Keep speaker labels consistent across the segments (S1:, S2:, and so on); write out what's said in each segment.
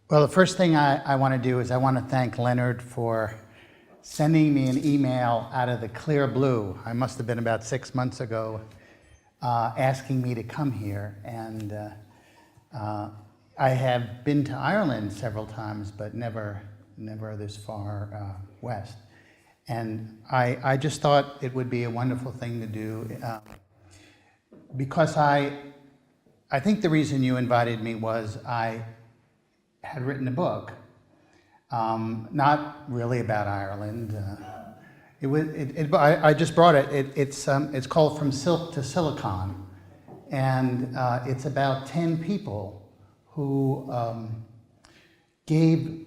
S1: Well, the first thing I want to do is I want to thank Leonard for sending me an email out of the clear blue. I must have been about 6 months ago, asking me to come here. And I have been to Ireland several times, but never this far west. And I just thought it would be a wonderful thing to do because I think the reason you invited me was I had written a book, not really about Ireland. I just brought it. It's called From Silk to Silicon, and it's about 10 people who gave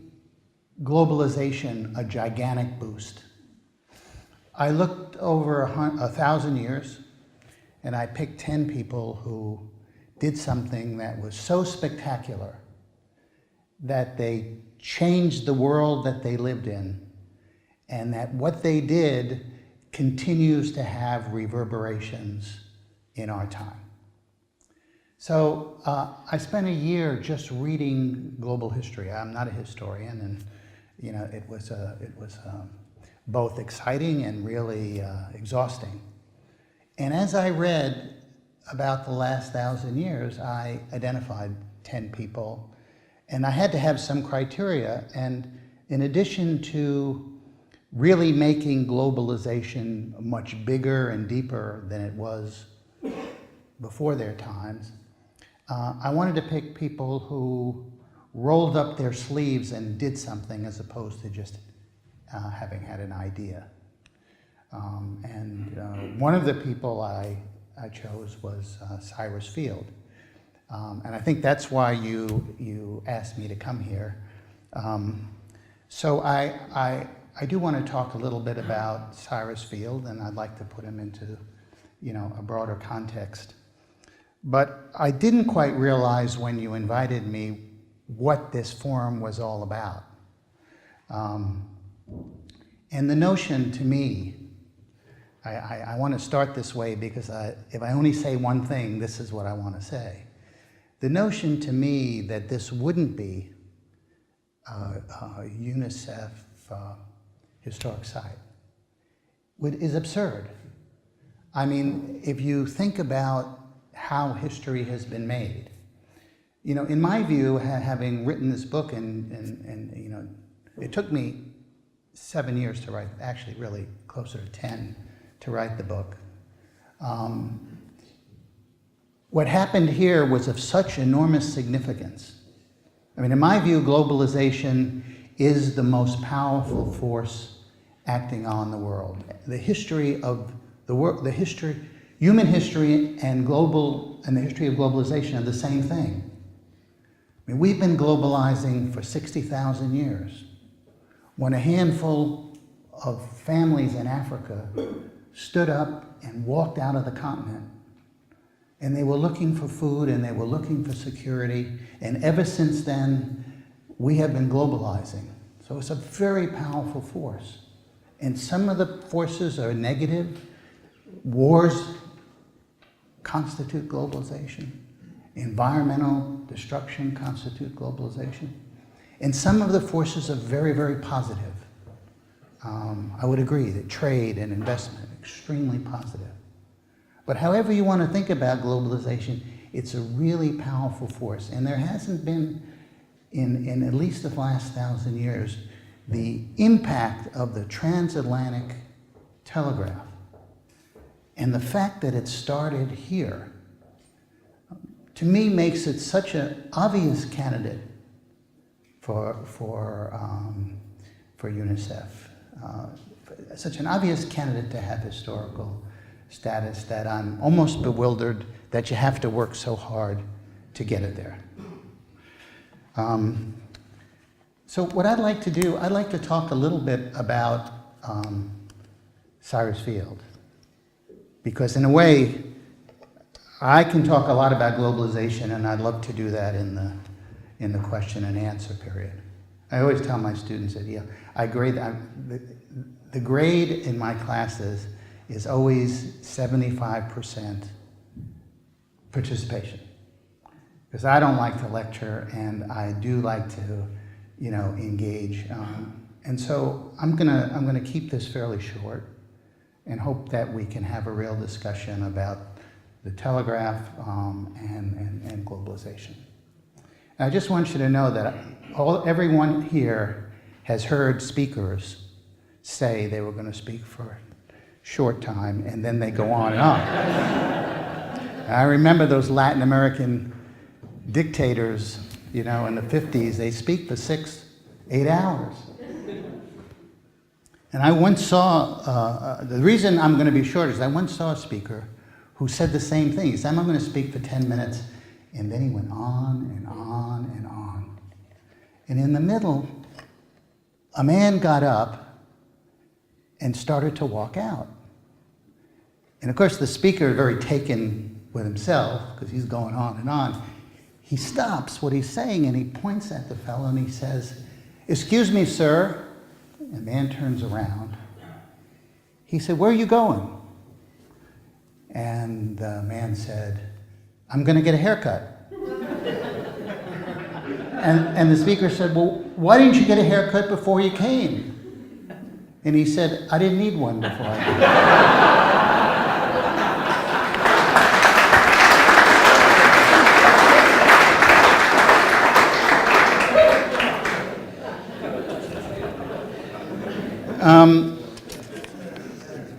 S1: globalization a gigantic boost. I looked over 1,000 years, and I picked 10 people who did something that was so spectacular that they changed the world that they lived in, and that what they did continues to have reverberations in our time. So I spent a year just reading global history. I'm not a historian, and it was both exciting and really exhausting. And as I read about the last 1,000 years, I identified 10 people. And I had to have some criteria, and in addition to really making globalization much bigger and deeper than it was before their times, I wanted to pick people who rolled up their sleeves and did something as opposed to just having had an idea. One of the people I chose was Cyrus Field. And I think that's why you asked me to come here. So I do want to talk a little bit about Cyrus Field, and I'd like to put him into a broader context. But I didn't quite realize when you invited me what this forum was all about. And the notion to me, I want to start this way because if I only say one thing, this is what I want to say. The notion to me that this wouldn't be a UNICEF historic site is absurd. I mean, if you think about how history has been made, in my view, having written this book, and it took me 7 years to write, actually really closer to 10 to write the book. What happened here was of such enormous significance. I mean, in my view, globalization is the most powerful force acting on the world. The history of the world, human history and the history of globalization are the same thing. I mean, we've been globalizing for 60,000 years. When a handful of families in Africa stood up and walked out of the continent, and they were looking for food, and they were looking for security. And ever since then, we have been globalizing. So it's a very powerful force. And some of the forces are negative. Wars constitute globalization. Environmental destruction constitute globalization. And some of the forces are very, very positive. I would agree that trade and investment are extremely positive. But however you want to think about globalization, it's a really powerful force. And there hasn't been, in at least the last 1,000 years, the impact of the transatlantic telegraph and the fact that it started here, to me, makes it such an obvious candidate for UNICEF, such an obvious candidate to have historical status that I'm almost bewildered that you have to work so hard to get it there. So what I'd like to do, I'd like to talk a little bit about Cyrus Field, because in a way, I can talk a lot about globalization, and I'd love to do that in the question and answer period. I always tell my students at Yale, the grade in my classes is always 75% participation. because I don't like to lecture, and I do like to, engage. And so I'm gonna keep this fairly short, and hope that we can have a real discussion about the telegraph and globalization. And I just want you to know that everyone here has heard speakers say they were going to speak for a short time, and then they go on and on. I remember those Latin American dictators, in the 50s, they speak for 6-8 hours. And I once saw, the reason I'm going to be short is I once saw a speaker who said the same thing. He said, I'm going to speak for 10 minutes. And then he went on and on and on. And in the middle, a man got up and started to walk out. And of course, the speaker, very taken with himself, because he's going on and on, he stops what he's saying and he points at the fellow and he says, "Excuse me, sir." The man turns around. He said, "Where are you going?" And the man said, "I'm going to get a haircut." and the speaker said, "Well, why didn't you get a haircut before you came?" And he said, "I didn't need one before I came."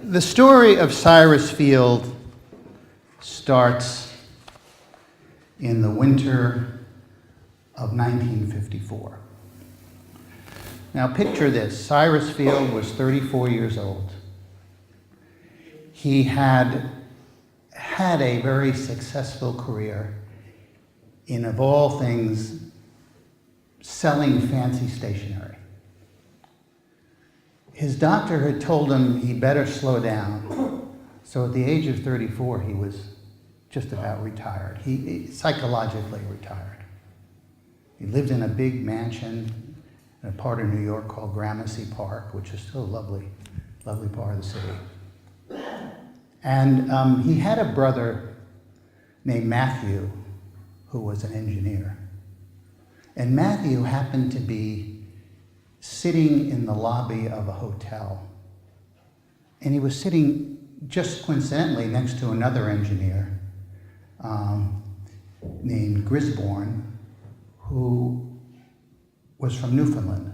S1: The story of Cyrus Field starts in the winter of 1954. Now picture this. Cyrus Field was 34 years old. He had had a very successful career in, of all things, selling fancy stationery. His doctor had told him he better slow down. So at the age of 34, he was just about retired. He psychologically retired. He lived in a big mansion in a part of New York called Gramercy Park, which is still a lovely, lovely part of the city. And he had a brother named Matthew, who was an engineer. And Matthew happened to be sitting in the lobby of a hotel. And he was sitting just coincidentally next to another engineer named Grisborne, who was from Newfoundland.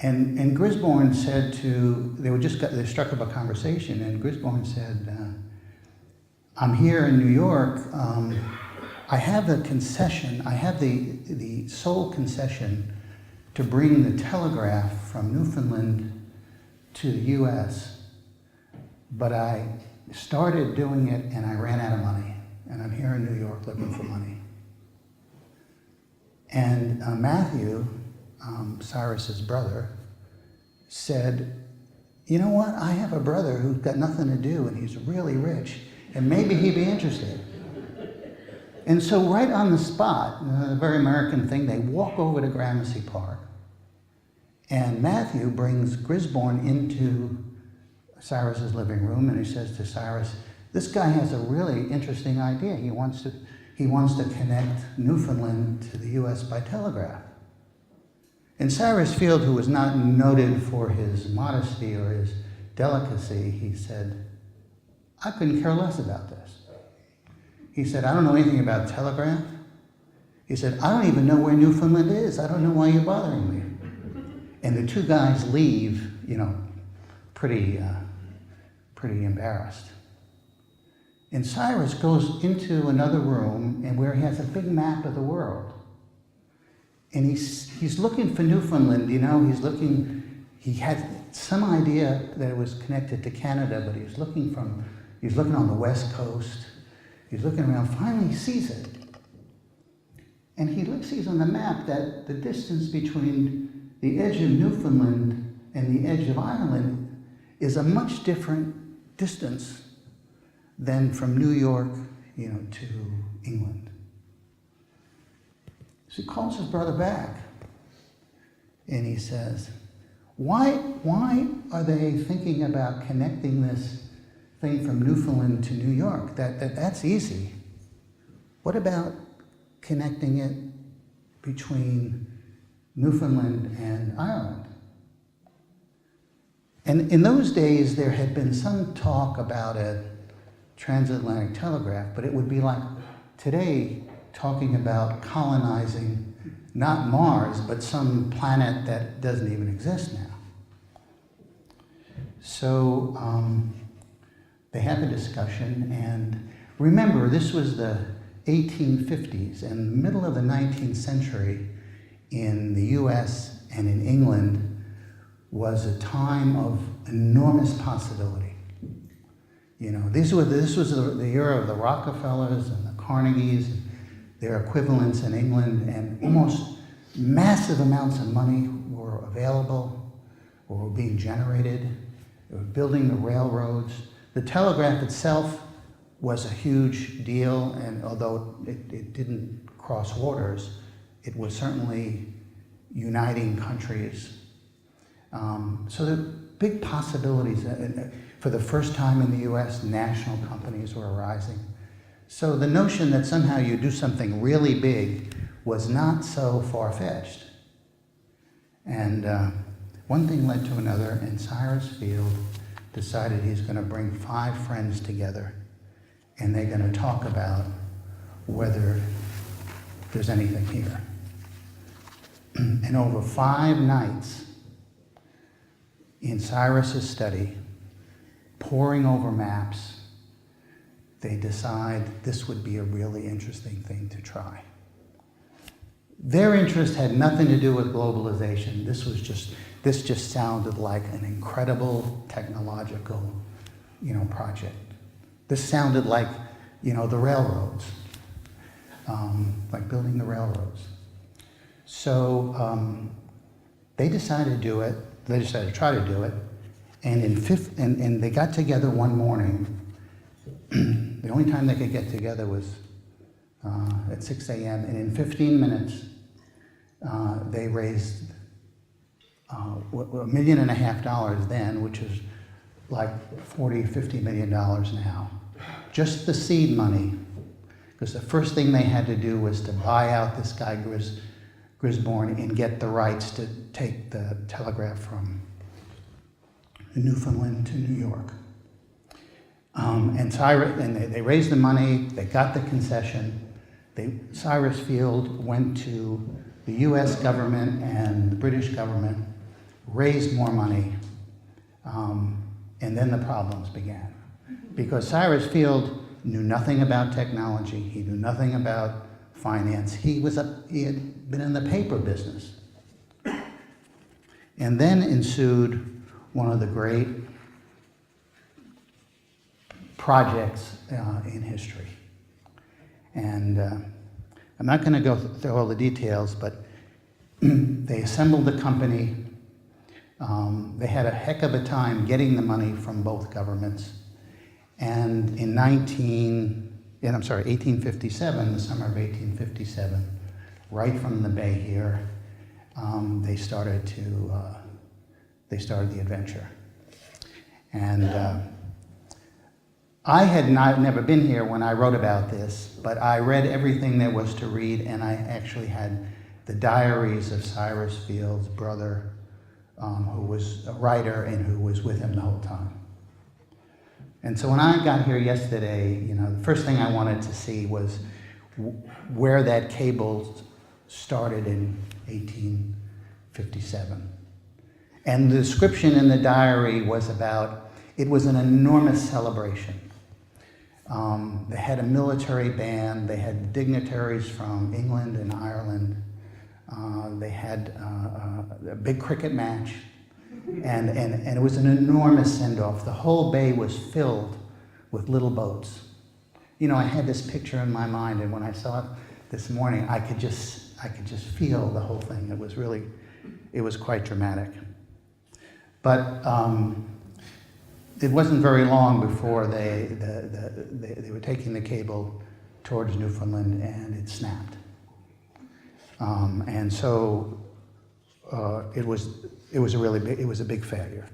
S1: And Grisborne said they struck up a conversation, and Grisborne said, "I'm here in New York. I have a concession. I have the sole concession to bring the telegraph from Newfoundland to the US, but I started doing it and I ran out of money, and I'm here in New York looking for money." And Matthew, Cyrus's brother, said, "You know what? I have a brother who's got nothing to do and he's really rich, and maybe he'd be interested." And so right on the spot, a very American thing, they walk over to Gramercy Park, and Matthew brings Grisborne into Cyrus's living room, and he says to Cyrus, "This guy has a really interesting idea. He wants to connect Newfoundland to the US by telegraph." And Cyrus Field, who was not noted for his modesty or his delicacy, he said, "I couldn't care less about this." He said, "I don't know anything about telegraph." He said, "I don't even know where Newfoundland is. I don't know why you're bothering me." And the two guys leave, pretty embarrassed. And Cyrus goes into another room and where he has a big map of the world. And he's looking for Newfoundland, he had some idea that it was connected to Canada, but he's looking on the West Coast. He's looking around, finally he sees it. And he sees on the map that the distance between the edge of Newfoundland and the edge of Ireland is a much different distance than from New York, to England. So he calls his brother back and he says, why are they thinking about connecting this thing from Newfoundland to New York? That's easy. What about connecting it between Newfoundland and Ireland? And in those days, there had been some talk about a transatlantic telegraph, but it would be like today talking about colonizing not Mars, but some planet that doesn't even exist now. So they have a discussion, and remember, this was the 1850s, and the middle of the 19th century in the US and in England was a time of enormous possibility. You know, this was the era of the Rockefellers and the Carnegies, their equivalents in England, and almost massive amounts of money were available or were being generated. They were building the railroads. The telegraph itself was a huge deal, and although it didn't cross waters, it was certainly uniting countries. So there are big possibilities. For the first time in the US, national companies were arising. So the notion that somehow you do something really big was not so far-fetched. And one thing led to another, and Cyrus Field decided he's going to bring 5 friends together, and they're going to talk about whether there's anything here. And over 5 nights in Cyrus's study, poring over maps, they decide this would be a really interesting thing to try. Their interest had nothing to do with globalization. This just sounded like an incredible technological, project. This sounded like, the railroads, like building the railroads. So they decided to do it. They decided to try to do it, and they got together one morning. The only time they could get together was at 6 a.m., and in 15 minutes, they raised $1.5 million then, which is like $40–50 million now. Just the seed money, because the first thing they had to do was to buy out this guy Gisborne and get the rights to take the telegraph from Newfoundland to New York. And they raised the money, they got the concession. Cyrus Field went to the US government and the British government, raised more money, and then the problems began. Because Cyrus Field knew nothing about technology, he knew nothing about finance, he had been in the paper business. And then ensued one of the great projects in history. And I'm not going to go through all the details, but they assembled the company. They had a heck of a time getting the money from both governments. And in 1857, the summer of 1857, right from the bay here, they started the adventure. And I had never been here when I wrote about this, but I read everything there was to read, and I actually had the diaries of Cyrus Field's brother, who was a writer and who was with him the whole time. And so when I got here yesterday, the first thing I wanted to see was where that cable started in 1857. And the description in the diary was it was an enormous celebration. They had a military band, they had dignitaries from England and Ireland, they had a big cricket match, and it was an enormous send-off. The whole bay was filled with little boats. I had this picture in my mind, and when I saw it this morning, I could just feel the whole thing. It was quite dramatic. But it wasn't very long before they were taking the cable towards Newfoundland, and it snapped. And so it was a big failure.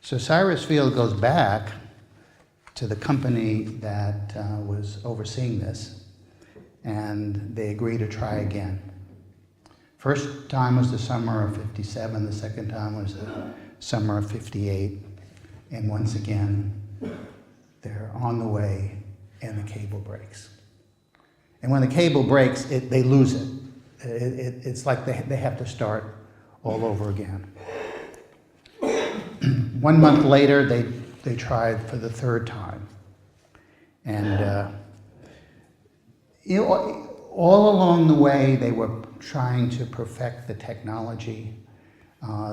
S1: So Cyrus Field goes back to the company that was overseeing this, and they agreed to try again. First time was the summer of '57, the second time was the summer of '58, and once again, they're on the way and the cable breaks. And when the cable breaks, they lose it. It's like they have to start all over again. 1 month later, they tried for the third time. And all along the way, they were trying to perfect the technology.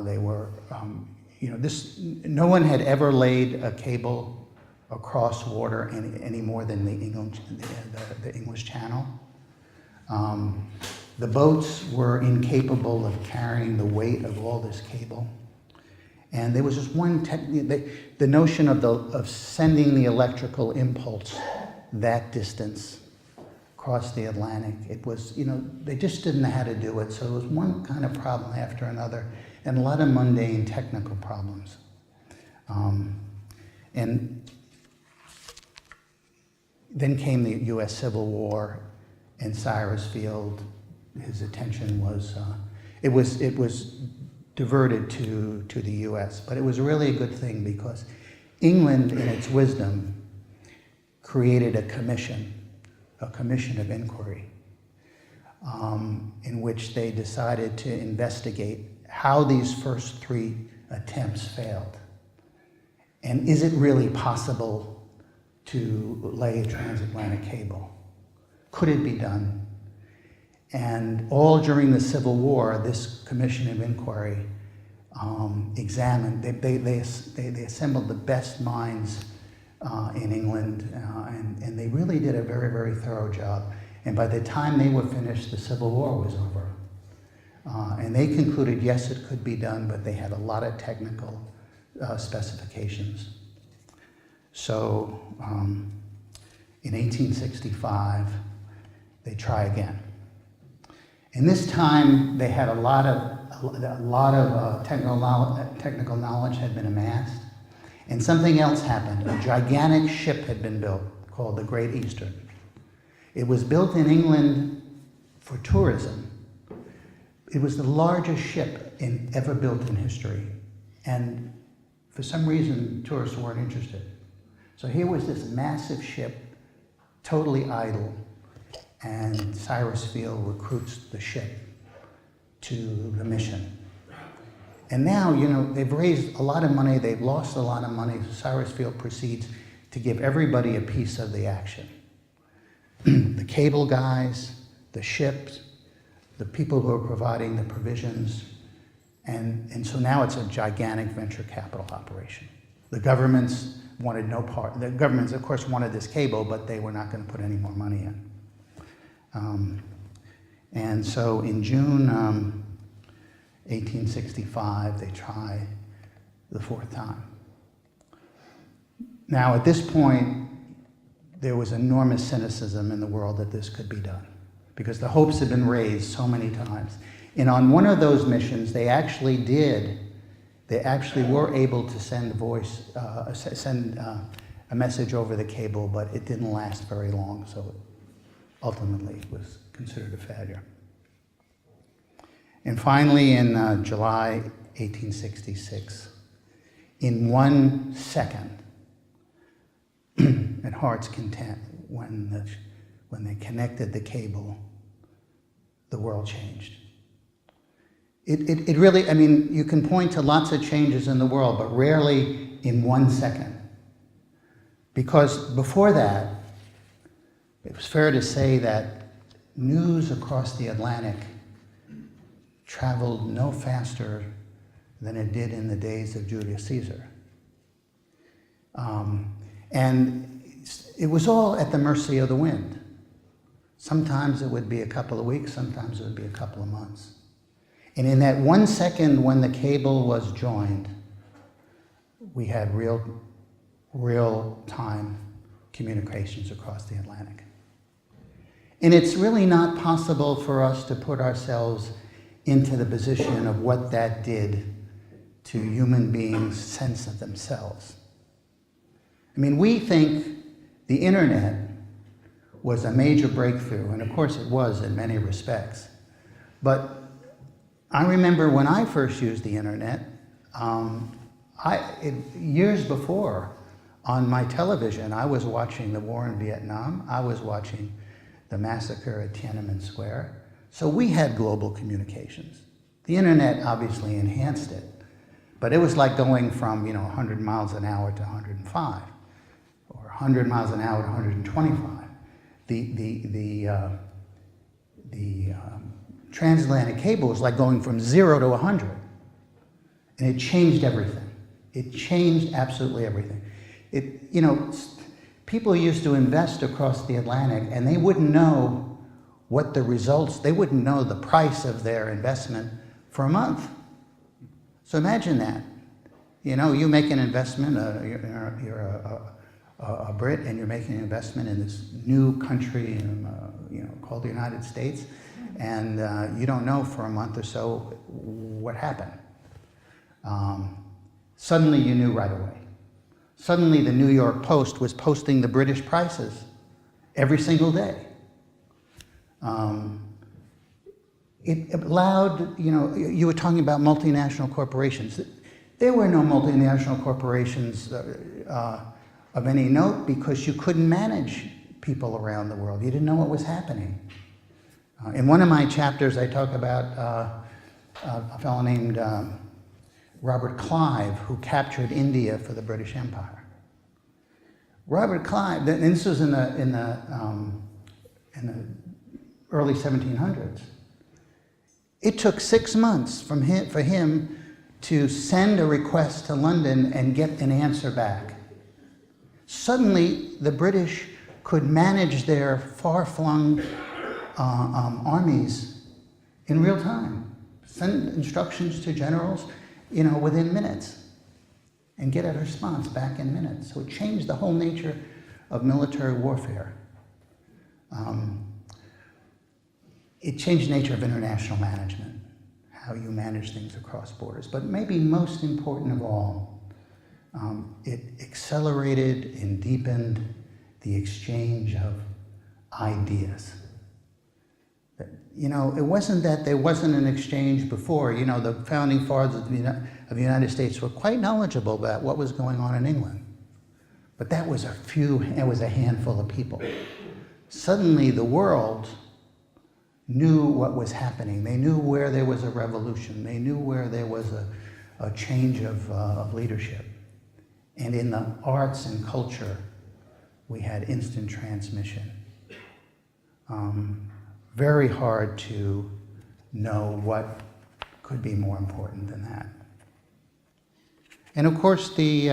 S1: They were, no one had ever laid a cable across water any more than the English Channel. The boats were incapable of carrying the weight of all this cable. And there was just one the notion of sending the electrical impulse that distance across the Atlantic. It was, they just didn't know how to do it. So it was one kind of problem after another, and a lot of mundane technical problems. And then came the U.S. Civil War, and Cyrus Field, his attention was, it was diverted to the U.S. But it was really a good thing because England, in its wisdom, created a commission of inquiry, in which they decided to investigate how these first 3 attempts failed. And is it really possible to lay a transatlantic cable? Could it be done? And all during the Civil War, this commission of inquiry examined, they assembled the best minds in England, and they really did a very, very thorough job. And by the time they were finished, the Civil War was over. And they concluded, yes, it could be done, but they had a lot of technical specifications. So in 1865, they try again. And this time, they had a lot of technical knowledge had been amassed. And something else happened. A gigantic ship had been built called the Great Eastern. It was built in England for tourism. It was the largest ship ever built in history. And for some reason, tourists weren't interested. So here was this massive ship, totally idle, and Cyrus Field recruits the ship to the mission. And now, they've raised a lot of money, they've lost a lot of money, so Cyrus Field proceeds to give everybody a piece of the action. The cable guys, the ships, the people who are providing the provisions, and so now it's a gigantic venture capital operation. The governments wanted no part. The governments, of course, wanted this cable, but they were not going to put any more money in. And so in June 1865, they try the 4th time. Now, at this point, there was enormous cynicism in the world that this could be done, because the hopes had been raised so many times. And on one of those missions, they actually were able to send a message over the cable, but it didn't last very long, so ultimately it was considered a failure. And finally, in July 1866, in 1 second, at Heart's Content, when they connected the cable, the world changed. It really, you can point to lots of changes in the world, but rarely in 1 second. Because before that, it was fair to say that news across the Atlantic traveled no faster than it did in the days of Julius Caesar. And it was all at the mercy of the wind. Sometimes it would be a couple of weeks, sometimes it would be a couple of months. And in that 1 second when the cable was joined, we had real-time communications across the Atlantic. And it's really not possible for us to put ourselves into the position of what that did to human beings' sense of themselves. We think the internet was a major breakthrough, and of course it was in many respects. But I remember when I first used the internet, years before, on my television, I was watching the war in Vietnam, I was watching the massacre at Tiananmen Square. So we had global communications. The internet obviously enhanced it, but it was like going from 100 miles an hour to 105, or 100 miles an hour to 125. The transatlantic cable was like going from 0 to 100, and it changed everything. It changed absolutely everything. People used to invest across the Atlantic, and they wouldn't know what the results, they wouldn't know the price of their investment for a month. So imagine that. You make an investment, you're a Brit, and you're making an investment in this new country, called the United States, and you don't know for a month or so what happened. Suddenly you knew right away. Suddenly the New York Post was posting the British prices every single day. It allowed, you were talking about multinational corporations. There were no multinational corporations of any note because you couldn't manage people around the world. You didn't know what was happening. In one of my chapters, I talk about a fellow named Robert Clive, who captured India for the British Empire. Robert Clive, and this was in the early 1700s. It took 6 months for him to send a request to London and get an answer back. Suddenly, the British could manage their far-flung armies in real time, send instructions to generals, within minutes, and get a response back in minutes. So it changed the whole nature of military warfare. It changed the nature of international management, how you manage things across borders. But maybe most important of all, it accelerated and deepened the exchange of ideas. It wasn't that there wasn't an exchange before. The founding fathers of the United States were quite knowledgeable about what was going on in England. But that was a handful of people. Suddenly the world knew what was happening. They knew where there was a revolution. They knew where there was a change of leadership. And in the arts and culture, we had instant transmission. Very hard to know what could be more important than that. And of course, the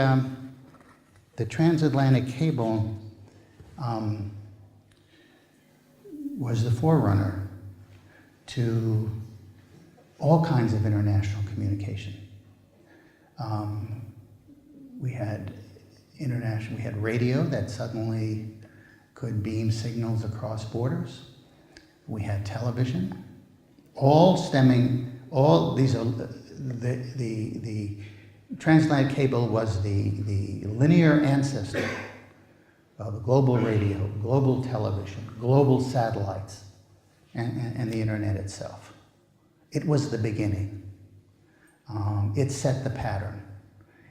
S1: transatlantic cable was the forerunner to all kinds of international communication. We had radio that suddenly could beam signals across borders. We had television, the transatlantic cable was the linear ancestor of global radio, global television, global satellites, and the internet itself. It was the beginning. It set the pattern.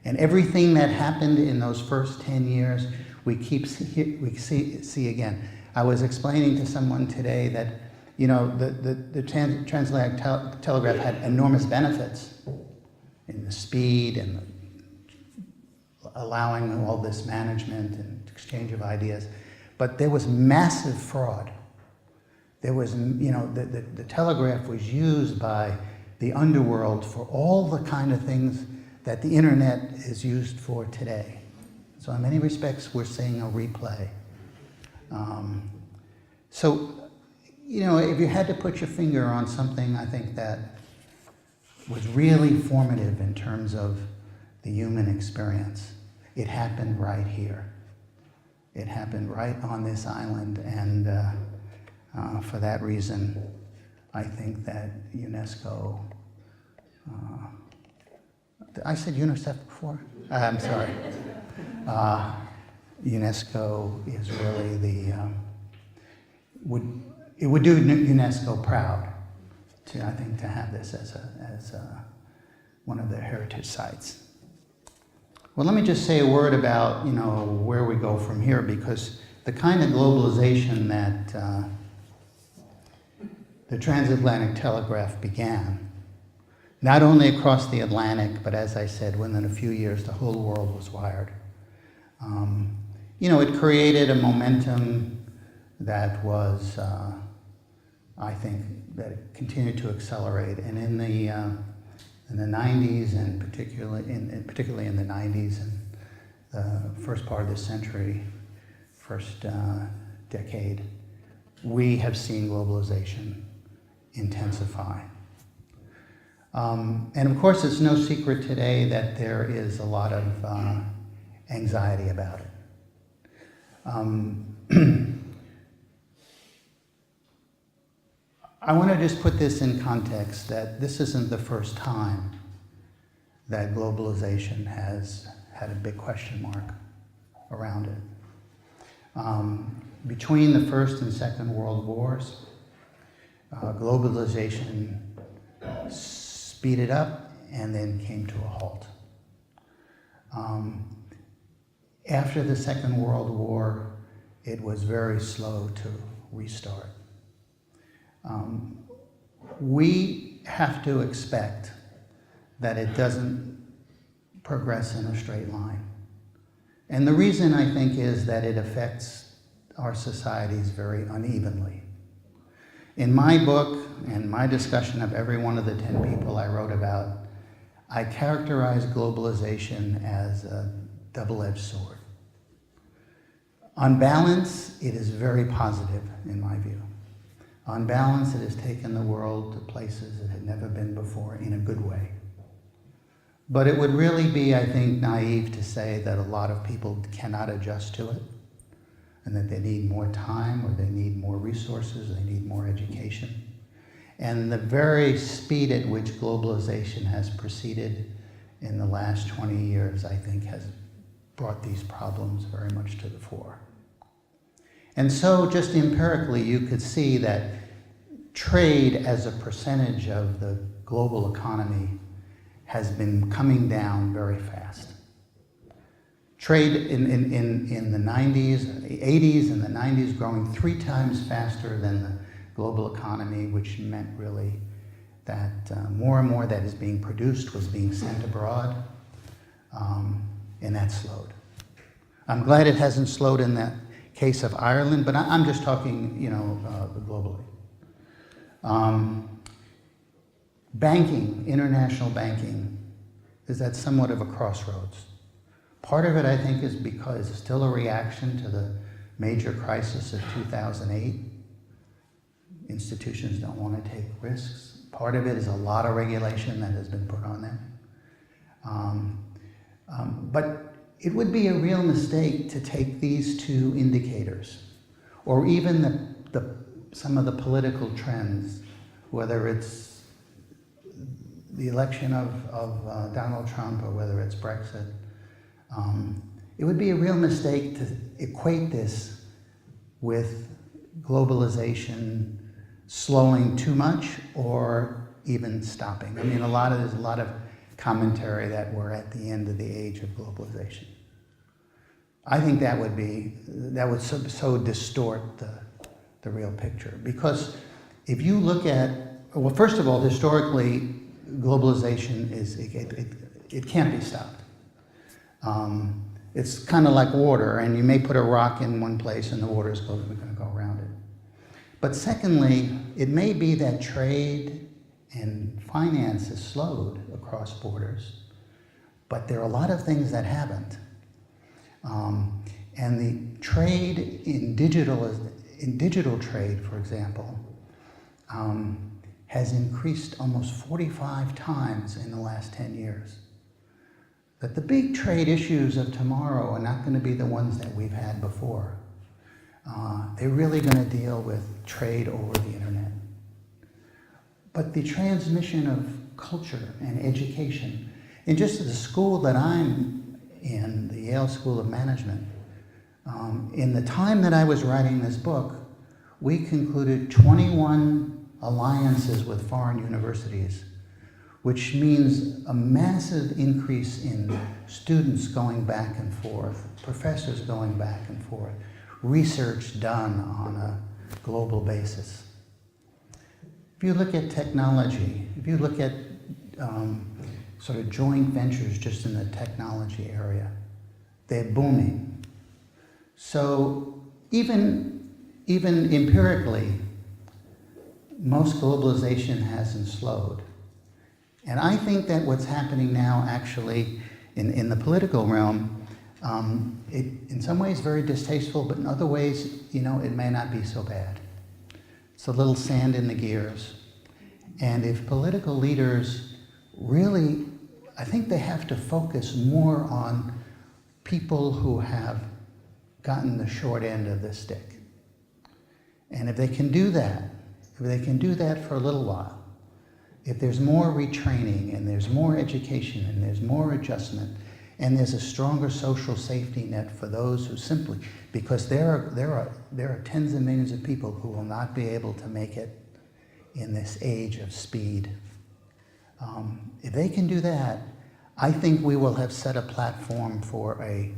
S1: And everything that happened in those first 10 years, we see again. I was explaining to someone today that, the transatlantic telegraph had enormous benefits in the speed and allowing all this management and exchange of ideas. But there was massive fraud. There was, the telegraph was used by the underworld for all the kind of things that the internet is used for today. So in many respects, we're seeing a replay. If you had to put your finger on something, I think that was really formative in terms of the human experience, it happened right here. It happened right on this island, and for that reason, I think that UNESCO, I said UNICEF before? I'm sorry. UNESCO is really it would do UNESCO proud to, I think, to have this as one of their heritage sites. Well, let me just say a word about, where we go from here, because the kind of globalization that the transatlantic telegraph began, not only across the Atlantic, but as I said, within a few years, the whole world was wired. It created a momentum that was, I think, that it continued to accelerate. And in the 90s, and particularly in the 90s and the first part of this century, first decade, we have seen globalization intensify. And of course, it's no secret today that there is a lot of anxiety about it. I want to just put this in context that this isn't the first time that globalization has had a big question mark around it. Between the First and Second World Wars, globalization speeded up and then came to a halt. After the Second World War, it was very slow to restart. We have to expect that it doesn't progress in a straight line. And the reason, I think, is that it affects our societies very unevenly. In my book and my discussion of every one of the 10 people I wrote about, I characterize globalization as a double-edged sword. On balance, it is very positive, in my view. On balance, it has taken the world to places it had never been before in a good way. But it would really be, I think, naive to say that a lot of people cannot adjust to it, and that they need more time, or they need more resources, they need more education. And the very speed at which globalization has proceeded in the last 20 years, I think, has brought these problems very much to the fore. And so, just empirically, you could see that trade as a percentage of the global economy has been coming down very fast. Trade in the 90s, the 80s and the 90s growing 3 times faster than the global economy, which meant really that more and more that is being produced was being sent abroad, and that slowed. I'm glad it hasn't slowed in that case of Ireland, but I'm just talking, globally. Banking, international banking, is at somewhat of a crossroads. Part of it, I think, is because it's still a reaction to the major crisis of 2008. Institutions don't want to take risks. Part of it is a lot of regulation that has been put on them. But it would be a real mistake to take these 2 indicators, or even some of the political trends, whether it's the election of Donald Trump or whether it's Brexit. It would be a real mistake to equate this with globalization slowing too much or even stopping. I mean, there's a lot of commentary that we're at the end of the age of globalization. I think that would so distort the real picture. Because if you look at, well, first of all, historically, globalization it can't be stopped. It's kind of like water, and you may put a rock in one place and the water is going to go around it. But secondly, it may be that trade and finance has slowed across borders, but there are a lot of things that haven't. And the trade in digital trade, for example, has increased almost 45 times in the last 10 years. That the big trade issues of tomorrow are not going to be the ones that we've had before. They're really going to deal with trade over the internet. But the transmission of culture and education, in just the school that I'm in, the Yale School of Management, in the time that I was writing this book, we concluded 21 alliances with foreign universities, which means a massive increase in students going back and forth, professors going back and forth, research done on a global basis. If you look at technology, if you look at sort of joint ventures just in the technology area, they're booming. So even empirically, most globalization hasn't slowed. And I think that what's happening now actually in the political realm, it in some ways very distasteful, but in other ways, you know, it may not be so bad. It's a little sand in the gears. And if political leaders really, I think they have to focus more on people who have gotten the short end of the stick. And if they can do that, for a little while, if there's more retraining and there's more education and there's more adjustment and there's a stronger social safety net for those who simply, because there are tens of millions of people who will not be able to make it in this age of speed. If they can do that, I think we will have set a platform for a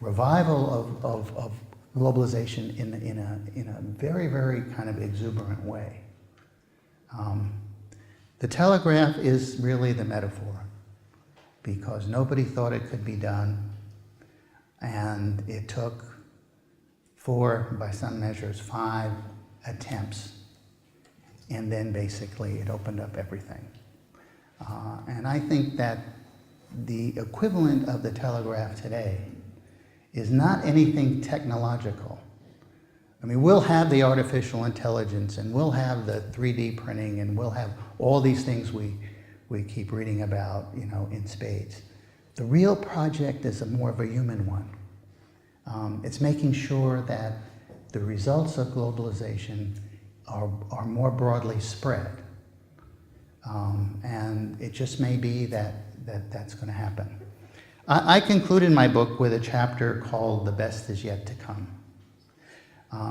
S1: revival of globalization in a very, very kind of exuberant way. The telegraph is really the metaphor, because nobody thought it could be done, and it took 4, by some measures, 5 attempts, and then basically it opened up everything. And I think that the equivalent of the telegraph today is not anything technological. I mean, we'll have the artificial intelligence, and we'll have the 3D printing, and we'll have all these things we keep reading about, you know, in spades. The real project is more of a human one. It's making sure that the results of globalization are more broadly spread. And it just may be that's going to happen. I concluded my book with a chapter called "The Best Is Yet to Come."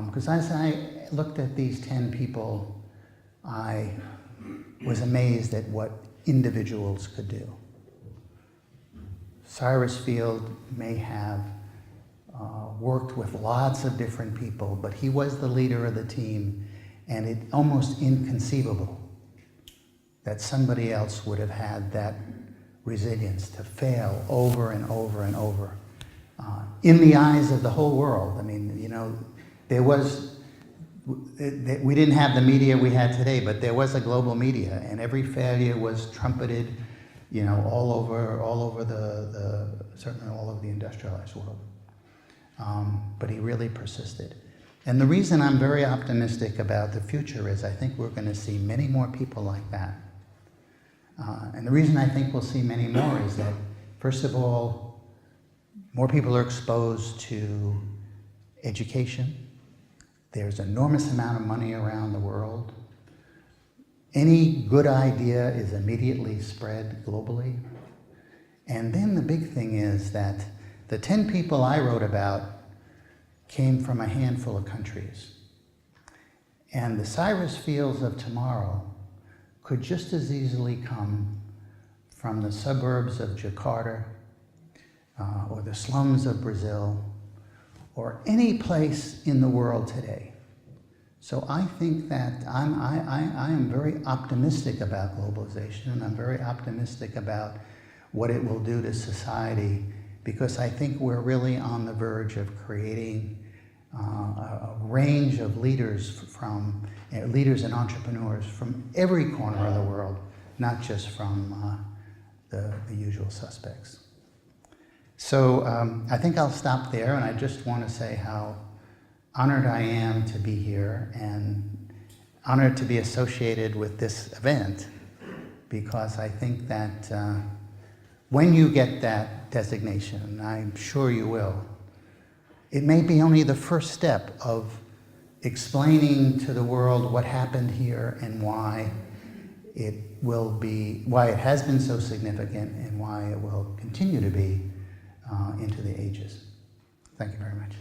S1: Because as I looked at these 10 people, I was amazed at what individuals could do. Cyrus Field may have worked with lots of different people, but he was the leader of the team, and it's almost inconceivable that somebody else would have had that resilience to fail over and over and over in the eyes of the whole world. I mean, you know, we didn't have the media we had today, but there was a global media, and every failure was trumpeted, you know, all over certainly all over the industrialized world. But he really persisted. And the reason I'm very optimistic about the future is I think we're going to see many more people like that. And the reason I think we'll see many more is that, first of all, more people are exposed to education. There's an enormous amount of money around the world. Any good idea is immediately spread globally. And then the big thing is that the 10 people I wrote about came from a handful of countries. And the Cyrus Fields of tomorrow could just as easily come from the suburbs of Jakarta, or the slums of Brazil, or any place in the world today. So I think that I am very optimistic about globalization, and I'm very optimistic about what it will do to society, because I think we're really on the verge of creating a range of leaders leaders and entrepreneurs from every corner of the world, not just from the usual suspects. So I think I'll stop there, and I just want to say how honored I am to be here and honored to be associated with this event, because I think that when you get that designation, and I'm sure you will, it may be only the first step of explaining to the world what happened here and why it has been so significant and why it will continue to be into the ages. Thank you very much.